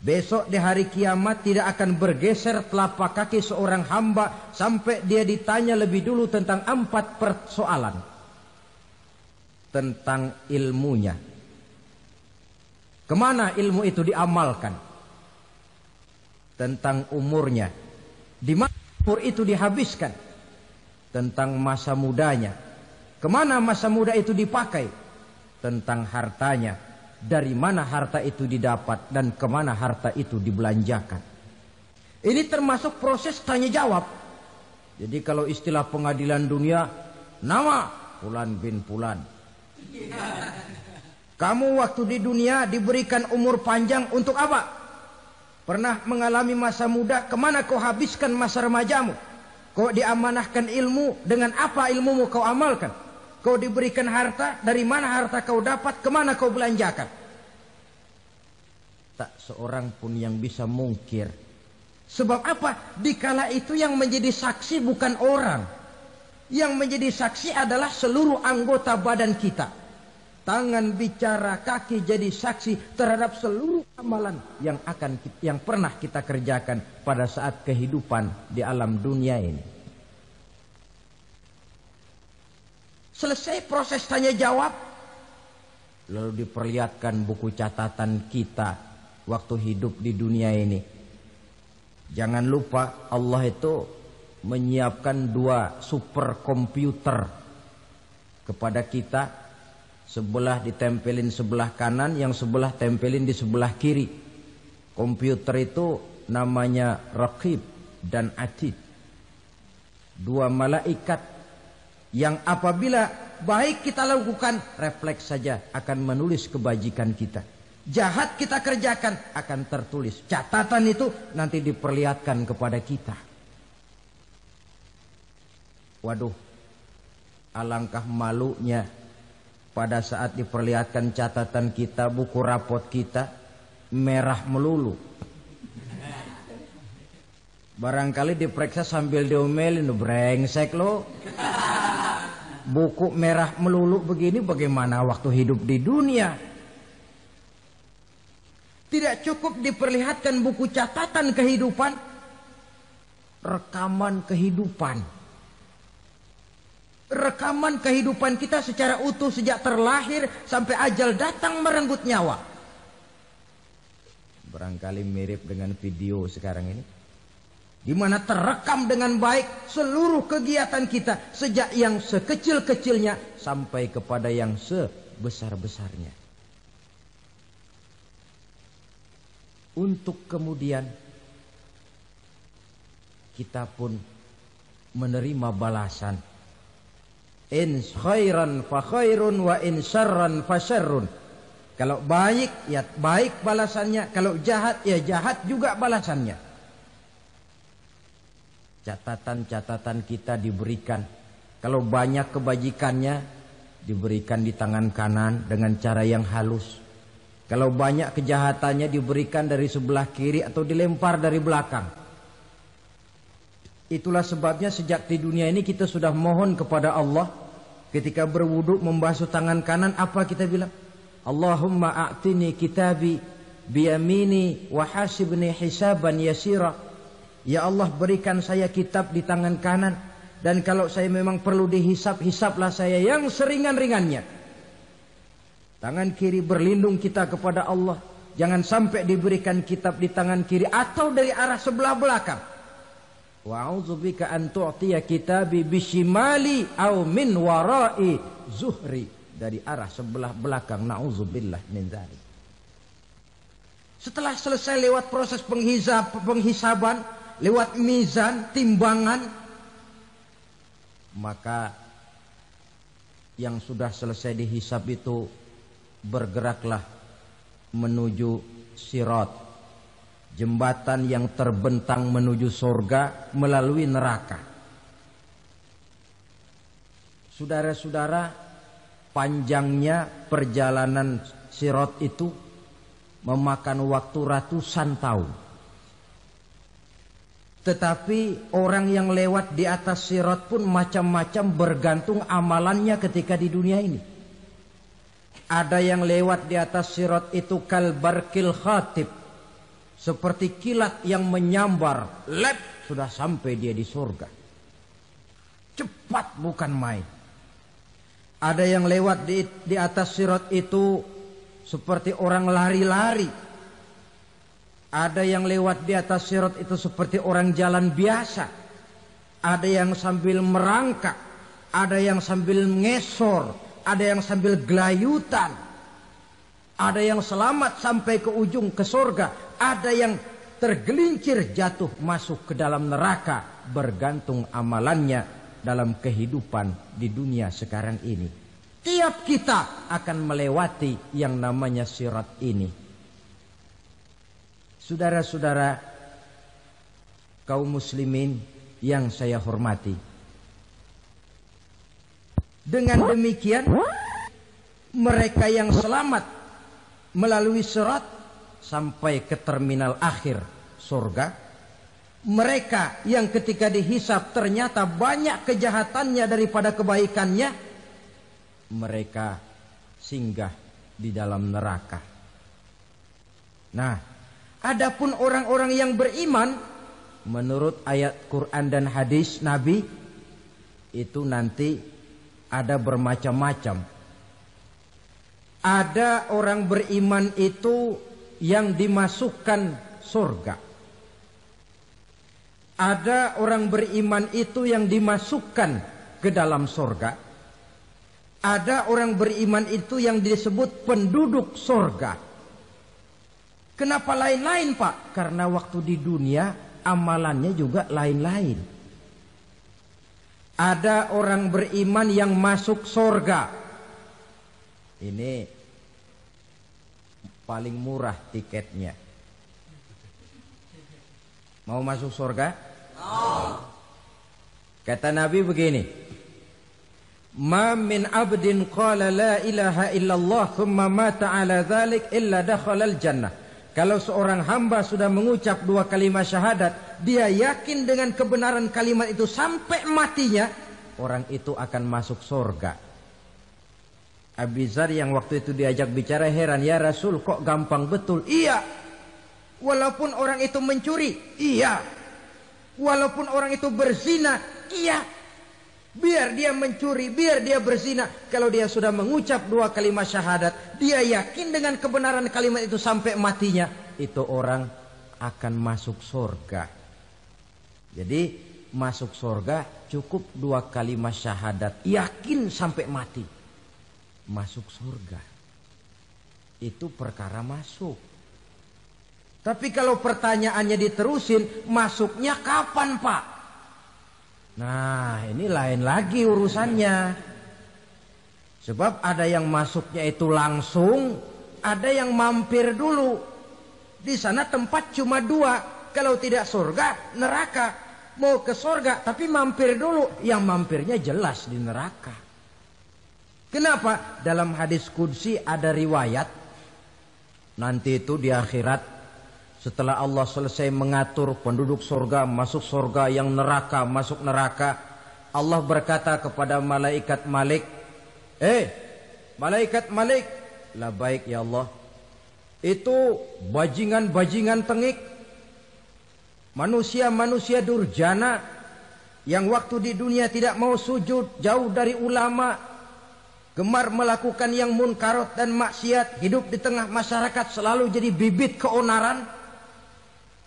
Besok di hari kiamat tidak akan bergeser telapak kaki seorang hamba sampai dia ditanya lebih dulu tentang 4 persoalan. Tentang ilmunya. Kemana ilmu itu diamalkan? Tentang umurnya. Di mana umur itu dihabiskan? Tentang masa mudanya. Kemana masa muda itu dipakai? Tentang hartanya. Dari mana harta itu didapat dan kemana harta itu dibelanjakan. Ini termasuk proses tanya jawab. Jadi kalau istilah pengadilan dunia, nama Fulan bin Fulan. Kamu waktu di dunia diberikan umur panjang untuk apa? Pernah mengalami masa muda, kemana kau habiskan masa remajamu? Kau diamanahkan ilmu, dengan apa ilmumu kau amalkan? Kau diberikan harta, dari mana harta kau dapat, kemana kau belanjakan? Tak seorang pun yang bisa mungkir. Sebab apa? Dikala itu yang menjadi saksi bukan orang. Yang menjadi saksi adalah seluruh anggota badan kita. Tangan bicara, kaki jadi saksi terhadap seluruh amalan yang pernah kita kerjakan pada saat kehidupan di alam dunia ini. Selesai proses tanya jawab, lalu diperlihatkan buku catatan kita waktu hidup di dunia ini. Jangan lupa Allah itu menyiapkan 2 superkomputer kepada kita. Sebelah ditempelin sebelah kanan, yang sebelah tempelin di sebelah kiri. Komputer itu namanya Raqib dan Atid. 2 malaikat yang apabila baik kita lakukan, refleks saja akan menulis kebajikan kita. Jahat kita kerjakan akan tertulis. Catatan itu nanti diperlihatkan kepada kita. Waduh, alangkah malunya pada saat diperlihatkan catatan kita, buku rapot kita merah melulu. Barangkali diperiksa sambil diomelin, brengsek lo. Buku merah melulu begini bagaimana waktu hidup di dunia? Tidak cukup diperlihatkan buku catatan kehidupan, rekaman kehidupan. Rekaman kehidupan kita secara utuh sejak terlahir sampai ajal datang merenggut nyawa. Barangkali mirip dengan video sekarang ini, di mana terekam dengan baik seluruh kegiatan kita sejak yang sekecil-kecilnya sampai kepada yang sebesar-besarnya. Untuk kemudian kita pun menerima balasan. In khairan fa khairun wa in syarran fa syarrun. Kalau baik ya baik balasannya, kalau jahat ya jahat juga balasannya. Catatan-catatan kita diberikan. Kalau banyak kebajikannya diberikan di tangan kanan dengan cara yang halus. Kalau banyak kejahatannya diberikan dari sebelah kiri atau dilempar dari belakang. Itulah sebabnya sejak di dunia ini kita sudah mohon kepada Allah. Ketika berwudu membasuh tangan kanan, apa kita bilang? Allahumma a'tini kitabi biyamini wa hasibni hisaban yasira. Ya Allah, berikan saya kitab di tangan kanan, dan kalau saya memang perlu dihisap, hisaplah saya yang seringan-ringannya. Tangan kiri berlindung kita kepada Allah. Jangan sampai diberikan kitab di tangan kiri atau dari arah sebelah belakang. Wa a'udzubika an tu'tiya kitabi bishimali aw min wara'i zuhri, dari arah sebelah belakang. Na'udzubillah min dzalik. Setelah selesai lewat proses penghisaban, lewat mizan, timbangan, maka yang sudah selesai dihisab itu bergeraklah menuju sirat, jembatan yang terbentang menuju surga melalui neraka. Saudara-saudara, panjangnya perjalanan Sirat itu memakan waktu ratusan tahun. Tetapi orang yang lewat di atas Sirat pun macam-macam, bergantung amalannya ketika di dunia ini. Ada yang lewat di atas Sirat itu kal barqil khatib, seperti kilat yang menyambar, lep, sudah sampai dia di surga. Cepat bukan main. Ada yang lewat di atas Sirat itu seperti orang lari-lari. Ada yang lewat di atas Sirat itu seperti orang jalan biasa. Ada yang sambil merangkak, ada yang sambil ngesor, ada yang sambil gelayutan. Ada yang selamat sampai ke ujung ke surga, ada yang tergelincir jatuh masuk ke dalam neraka, bergantung amalannya dalam kehidupan di dunia sekarang ini. Tiap kita akan melewati yang namanya Sirat ini. Saudara-saudara kaum muslimin yang saya hormati, dengan demikian mereka yang selamat melalui Sirat sampai ke terminal akhir surga, mereka yang ketika dihisab ternyata banyak kejahatannya daripada kebaikannya, mereka singgah di dalam neraka. Nah, adapun orang-orang yang beriman menurut ayat Quran dan hadis Nabi itu nanti ada bermacam-macam. Ada orang beriman itu yang dimasukkan surga. Ada orang beriman itu yang dimasukkan ke dalam surga. Ada orang beriman itu yang disebut penduduk surga. Kenapa lain-lain, Pak? Karena waktu di dunia amalannya juga lain-lain. Ada orang beriman yang masuk surga. Ini paling murah tiketnya. Mau masuk surga? Kata Nabi begini, ma min abdin qala la ilaha illallah thumma mata ala dhalik illa dakhalal jannah. Kalau seorang hamba sudah mengucap dua kalimat syahadat, dia yakin dengan kebenaran kalimat itu sampai matinya, orang itu akan masuk surga. Abi Dzar yang waktu itu diajak bicara heran, ya Rasul kok gampang betul? Iya. Walaupun orang itu mencuri, iya. Walaupun orang itu berzina, iya. Biar dia mencuri, biar dia berzina, kalau dia sudah mengucap dua kalimat syahadat, dia yakin dengan kebenaran kalimat itu sampai matinya, itu orang akan masuk surga. Jadi masuk surga cukup dua kalimat syahadat, yakin sampai mati, masuk surga. Itu perkara masuk. Tapi kalau pertanyaannya diterusin, masuknya kapan, Pak? Nah, ini lain lagi urusannya. Sebab ada yang masuknya itu langsung, ada yang mampir dulu. Di sana tempat cuma dua, kalau tidak surga, neraka. Mau ke surga tapi mampir dulu, yang mampirnya jelas di neraka. Kenapa? Dalam hadis qudsi ada riwayat, nanti itu di akhirat, setelah Allah selesai mengatur penduduk surga masuk surga, yang neraka masuk neraka, Allah berkata kepada malaikat Malik, malaikat Malik, labaik ya Allah. Itu bajingan-bajingan tengik, manusia-manusia durjana yang waktu di dunia tidak mau sujud, jauh dari ulama, gemar melakukan yang munkarat dan maksiat, hidup di tengah masyarakat selalu jadi bibit keonaran,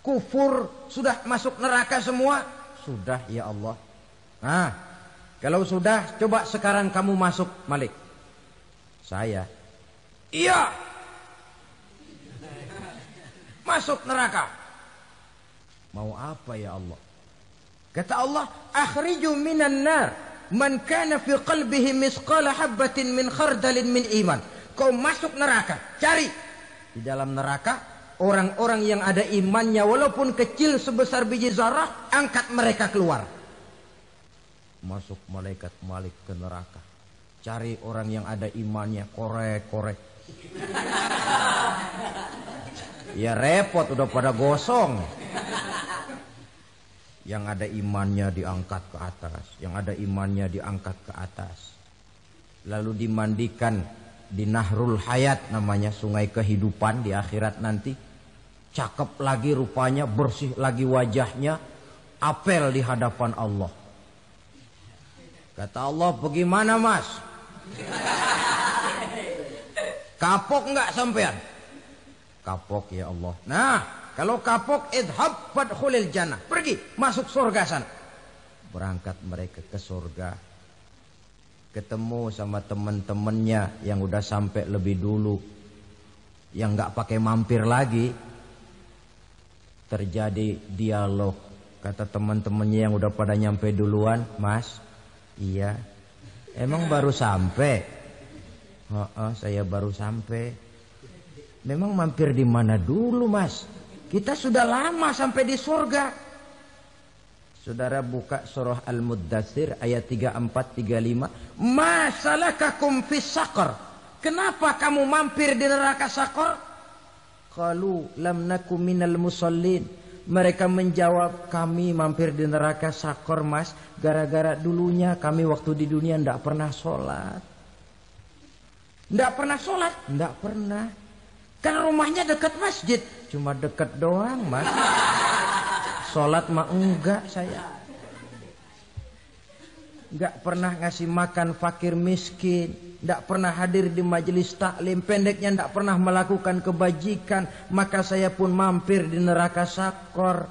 kufur, sudah masuk neraka semua. Sudah ya Allah. Nah, kalau sudah, coba sekarang kamu masuk, Malik. Saya, iya, masuk neraka. Mau apa ya Allah? Kata Allah, akhriju minan nar man kana fi qalbihi misqala habatin min khardalin min iman. Kau masuk neraka, cari di dalam neraka orang-orang yang ada imannya walaupun kecil sebesar biji zarah, angkat mereka keluar. masuk malaikat Malik ke neraka. Cari orang yang ada imannya, korek. Ya repot, udah pada gosong. Yang ada imannya diangkat ke atas, yang ada imannya diangkat ke atas. Lalu dimandikan di Nahrul Hayat, namanya sungai kehidupan di akhirat nanti. Cakep lagi rupanya, bersih lagi wajahnya, apel di hadapan Allah. Kata Allah, bagaimana mas? Kapok enggak sampean? Kapok ya Allah. Nah, kalau kapok, idhab fadkhulil jannah. Pergi, masuk surga sana. Berangkat mereka ke surga. Ketemu sama teman-temannya yang udah sampai lebih dulu. Yang enggak pakai mampir lagi. Terjadi dialog. Kata teman-temannya yang udah pada nyampe duluan, mas, iya. Emang baru sampai? Saya baru sampai. Memang mampir di mana dulu, mas? Kita sudah lama sampai di surga. Saudara buka surah Al-Muddatsir ayat 34-35. Ma salakakum fis saqar? Kenapa kamu mampir di neraka Saqar? Qalu lam nakum minal musallin. Mereka menjawab, kami mampir di neraka Saqar, mas, gara-gara dulunya kami waktu di dunia tidak pernah sholat. Tidak pernah sholat? Tidak pernah. Kan rumahnya dekat masjid. Cuma dekat doang, mas. Sholat mah enggak saya. Enggak pernah ngasih makan fakir miskin. Enggak pernah hadir di majelis taklim. Pendeknya enggak pernah melakukan kebajikan. Maka saya pun mampir di neraka Saqar.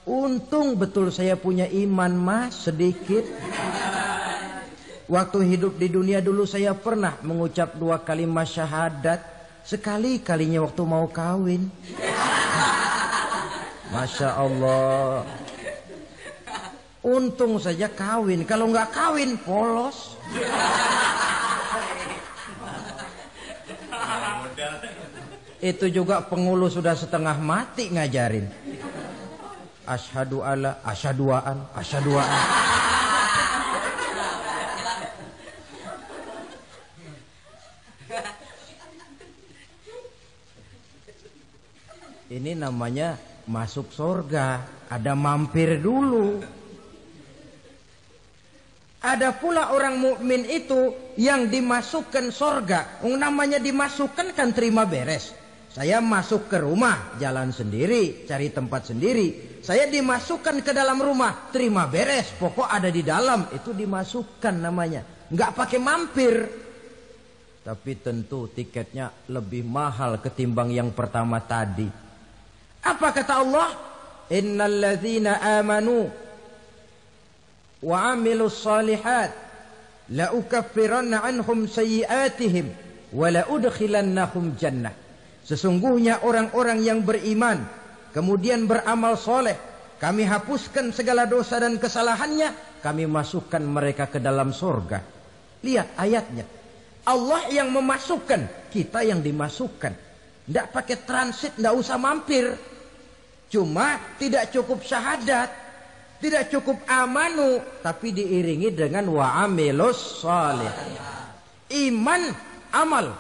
Untung betul saya punya iman, mas, sedikit. Waktu hidup di dunia dulu saya pernah mengucap 2 kalimat syahadat. Sekali-kalinya waktu mau kawin. Masya Allah. Untung saja kawin. Kalau nggak kawin polos. Itu juga pengulu sudah setengah mati ngajarin. Asyhadu alla, asyaduaan. Ini namanya masuk surga. Ada mampir dulu. Ada pula orang mukmin itu yang dimasukkan surga. Namanya dimasukkan kan terima beres. Saya masuk ke rumah, jalan sendiri, cari tempat sendiri. Saya dimasukkan ke dalam rumah, terima beres. Pokok ada di dalam, itu dimasukkan namanya. Nggak pakai mampir. Tapi tentu tiketnya lebih mahal ketimbang yang pertama tadi. Apa kata Allah? Innal ladzina amanu wa amilus solihat la ukaffiranna anhum sayyiatihim wa la udkhilannahum jannah. Sesungguhnya orang-orang yang beriman kemudian beramal soleh, kami hapuskan segala dosa dan kesalahannya, kami masukkan mereka ke dalam surga. Lihat ayatnya. Allah yang memasukkan, kita yang dimasukkan. Tidak pakai transit, tidak usah mampir. Cuma tidak cukup syahadat, tidak cukup amanu, tapi diiringi dengan wa'amilus salih. Iman, amal.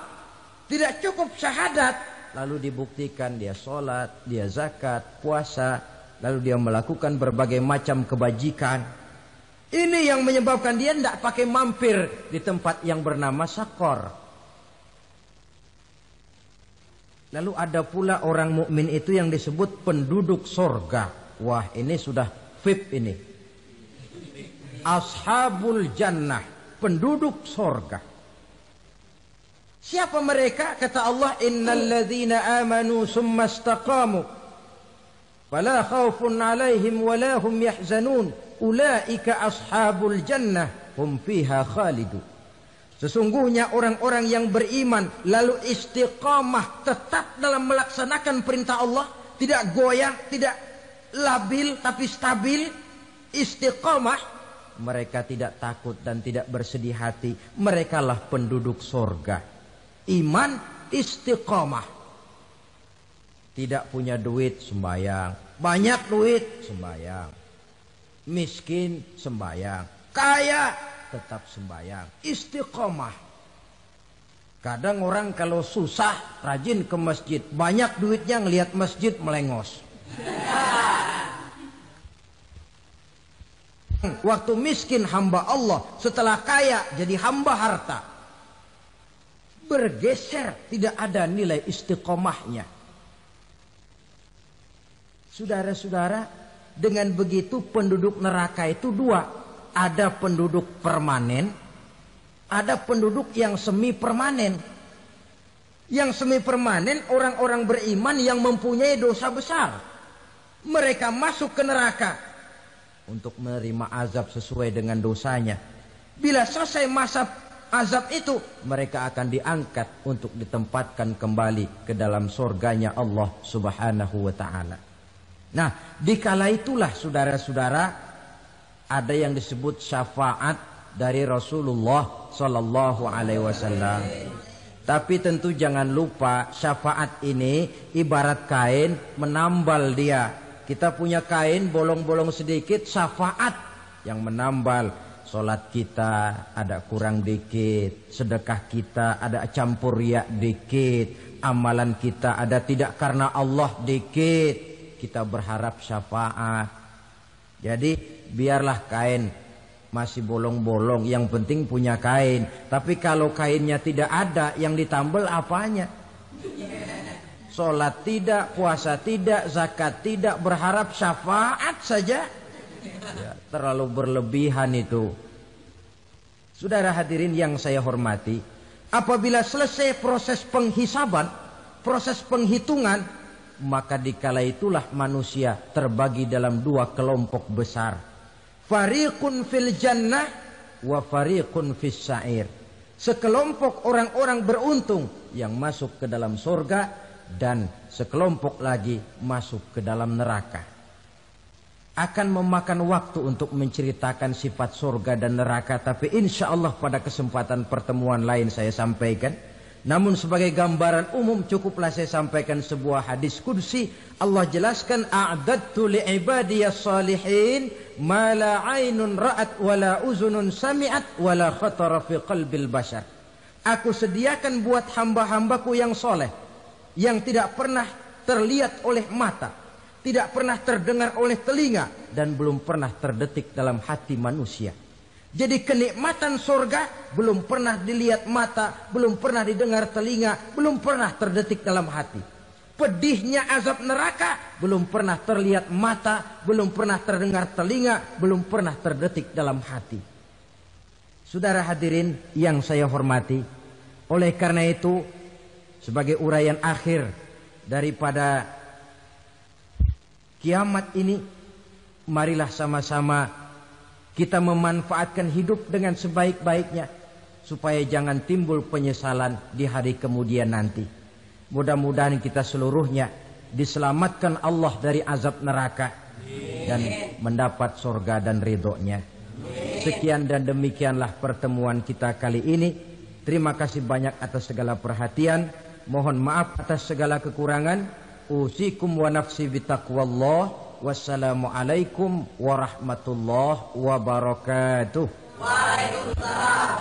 Tidak cukup syahadat, lalu dibuktikan dia sholat, dia zakat, puasa, lalu dia melakukan berbagai macam kebajikan. Ini yang menyebabkan dia tidak pakai mampir di tempat yang bernama Saqar. Lalu ada pula orang mukmin itu yang disebut penduduk surga. Wah, ini sudah VIP ini. Ashabul jannah, penduduk surga. Siapa mereka? Kata Allah, innal ladzina amanu summa istaqamu fala khaufun 'alaihim wala hum yahzanun ulaika ashabul jannah hum fiha khalidun. Sesungguhnya orang-orang yang beriman lalu istiqamah, tetap dalam melaksanakan perintah Allah, tidak goyang, tidak labil tapi stabil, istiqamah, mereka tidak takut dan tidak bersedih hati. Merekalah penduduk surga. Iman, istiqamah. Tidak punya duit, sembahyang. Banyak duit, sembahyang. Miskin, sembahyang. kaya tetap sembahyang, istiqomah. Kadang orang kalau susah rajin ke masjid, banyak duitnya ngelihat masjid melengos. Waktu miskin hamba Allah, setelah kaya jadi hamba harta. Bergeser, tidak ada nilai istiqomahnya. Saudara-saudara, dengan begitu penduduk neraka itu dua. Ada penduduk permanen, ada penduduk yang semi permanen. Yang semi permanen orang-orang beriman yang mempunyai dosa besar. Mereka masuk ke neraka untuk menerima azab sesuai dengan dosanya. Bila selesai masa azab itu, mereka akan diangkat untuk ditempatkan kembali ke dalam surganya Allah Subhanahu wa ta'ala. Nah, dikala itulah saudara-saudara ada yang disebut syafaat dari Rasulullah Sallallahu Alaihi Wasallam. Tapi tentu jangan lupa syafaat ini ibarat kain menambal dia. Kita punya kain bolong-bolong sedikit, syafaat yang menambal. Solat kita ada kurang dikit, sedekah kita ada campur riak dikit, amalan kita ada tidak karena Allah dikit. Kita berharap syafaat. Jadi biarlah kain masih bolong-bolong, yang penting punya kain. Tapi kalau kainnya tidak ada, yang ditambal apanya? Sholat tidak, puasa tidak, zakat tidak, berharap syafaat saja. Ya, terlalu berlebihan itu. Saudara hadirin yang saya hormati, apabila selesai proses penghisaban, proses penghitungan, maka dikala itulah manusia terbagi dalam dua kelompok besar. Fariqun fil jannah wa fariqun fis sa'ir. Sekelompok orang-orang beruntung yang masuk ke dalam surga, dan sekelompok lagi masuk ke dalam neraka. Akan memakan waktu untuk menceritakan sifat surga dan neraka, tapi insya Allah pada kesempatan pertemuan lain saya sampaikan. Namun sebagai gambaran umum cukuplah saya sampaikan sebuah hadis qudsi. Allah jelaskan, a'dadtu li'ibadiyas salihin ma la 'ainun ra'at wa la uzunun sami'at wa la khatara fi qalbil bashar. Aku sediakan buat hamba-hambaku yang soleh, yang tidak pernah terlihat oleh mata, tidak pernah terdengar oleh telinga, dan belum pernah terdetik dalam hati manusia. Jadi kenikmatan surga belum pernah dilihat mata, belum pernah didengar telinga, belum pernah terdetik dalam hati. Pedihnya azab neraka belum pernah terlihat mata, belum pernah terdengar telinga, belum pernah terdetik dalam hati. Saudara hadirin yang saya hormati, oleh karena itu sebagai uraian akhir daripada kiamat ini, marilah sama-sama kita memanfaatkan hidup dengan sebaik-baiknya, supaya jangan timbul penyesalan di hari kemudian nanti. Mudah-mudahan kita seluruhnya diselamatkan Allah dari azab neraka dan mendapat surga dan ridhonya. Sekian dan demikianlah pertemuan kita kali ini. Terima kasih banyak atas segala perhatian. Mohon maaf atas segala kekurangan. Usikum wa nafsi bitaqwallah. Wassalamualaikum warahmatullahi wabarakatuh. Waalaikumsalam.